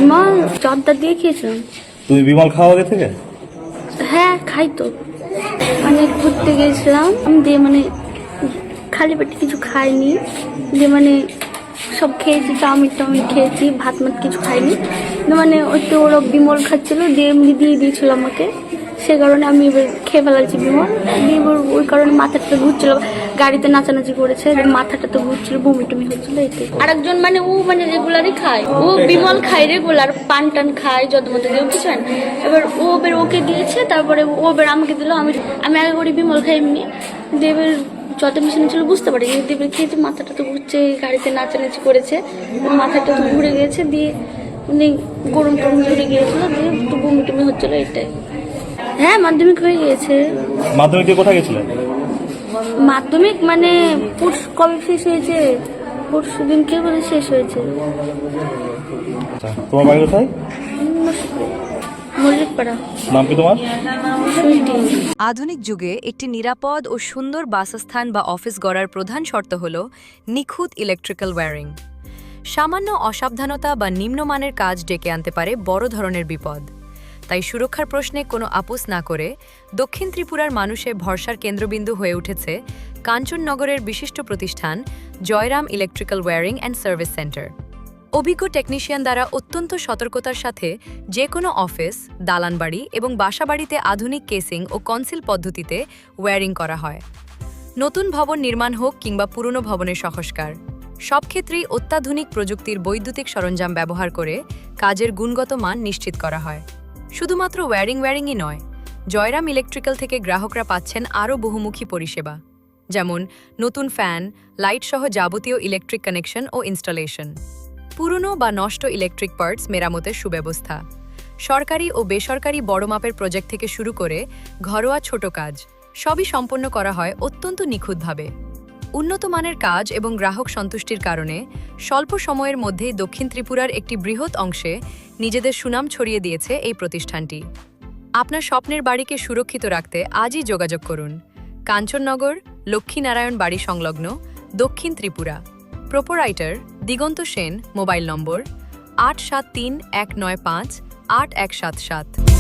বিমল জর্দা দিয়ে খেয়েছিলাম। তুমি বিমল খাও আগে থেকে? হ্যাঁ খাই তো, মানে ঘুরতে গিয়েছিলাম দিয়ে মানে খালি পেটে কিছু খাইনি, দিয়ে মানে সব খেয়েছি, চাউমিন খেয়েছি, ভাত কিছু খাইনি। মানে ওই তো ওরা বিমল খাচ্ছিল, দিয়ে এমনি দিয়ে দিয়েছিল আমাকে, সে কারণে আমি এবার খেয়ে ফেলাচ্ছি বিমল। দিয়ে এবার ওই কারণে মাথাটা ঘুরছিল, গাড়িতে নাচানাচি করেছে, মাথাটা তো ঘুরছিল, বমি টমি হচ্ছিল। এতে আরেকজন মানে ও মানে রেগুলারই খায়, ও বিমল খায় রেগুলার, পান টান খায় যত মতো কেউ কিছু হয় না। এবার ও বের ওকে দিয়েছে, তারপরে ও বের আমাকে দিল, আমি আগে করে বিমল খাই এমনি। দিয়ে এবার যত মিশনে ছিল বুঝতে পারি, দেবের খেয়েছে, মাথাটা তো ঘুরছে, গাড়িতে নাচানাচি করেছে, মাথাটা তো ঘুরে গিয়েছে, দিয়ে মানে গরম টরম ধরে গিয়েছিল, দিয়ে একটু বমি টমি হচ্ছিল, এটাই। হ্যাঁ মাধ্যমিক হয়ে গিয়েছে। মাধ্যমিক দিয়ে কোথায় গেছিলে? মাধ্যমিক মানে কবে শেষ হয়েছে? পরশু দিনকে বলে শেষ হয়েছে। তোমার বাড়ি কোথায়? মল্লিকপাড়া। নাম কি তোমার? আধুনিক যুগে একটি নিরাপদ ও সুন্দর বাসস্থান বা অফিস গড়ার প্রধান শর্ত হল নিখুঁত ইলেকট্রিক্যাল ওয়্যারিং। সামান্য অসাবধানতা বা নিম্নমানের কাজ ডেকে আনতে পারে বড় ধরনের বিপদ। তাই সুরক্ষার প্রশ্নে কোনো আপোস না করে দক্ষিণ ত্রিপুরার মানুষের ভরসার কেন্দ্রবিন্দু হয়ে উঠেছে কাঞ্চননগরের বিশিষ্ট প্রতিষ্ঠান Jayram electrical wiring and service centre. অভিজ্ঞ টেকনিশিয়ান দ্বারা অত্যন্ত সতর্কতার সাথে যে কোনো অফিস, দালানবাড়ি এবং বাসাবাড়িতে আধুনিক কেসিং ও কনসিল পদ্ধতিতে ওয়্যারিং করা হয়। নতুন ভবন নির্মাণ হোক কিংবা পুরনো ভবনের সংস্কার, সব ক্ষেত্রেই অত্যাধুনিক প্রযুক্তির বৈদ্যুতিক সরঞ্জাম ব্যবহার করে কাজের গুণগত মান নিশ্চিত করা হয়। শুধুমাত্র ওয়্যারিংই নয়, জয়রাম ইলেকট্রিক্যাল থেকে গ্রাহকরা পাচ্ছেন আরও বহুমুখী পরিষেবা, যেমন নতুন ফ্যান, লাইট সহ যাবতীয় ইলেকট্রিক কানেকশন ও ইনস্টলেশন, পুরনো বা নষ্ট ইলেকট্রিক পার্টস মেরামতের সুব্যবস্থা, সরকারি ও বেসরকারি বড় মাপের প্রজেক্ট থেকে শুরু করে ঘরোয়া ছোট কাজ সবই সম্পন্ন করা হয় অত্যন্ত নিখুঁতভাবে। উন্নত মানের কাজ এবং গ্রাহক সন্তুষ্টির কারণে স্বল্প সময়ের মধ্যেই দক্ষিণ ত্রিপুরার একটি বৃহৎ অংশে নিজেদের সুনাম ছড়িয়ে দিয়েছে এই প্রতিষ্ঠানটি। আপনার স্বপ্নের বাড়িকে সুরক্ষিত রাখতে আজই যোগাযোগ করুন কাঞ্চননগর লক্ষ্মীনারায়ণ বাড়ি সংলগ্ন Dakshin Tripura. Proprietor Diganta Sen. Mobile number 8731958177।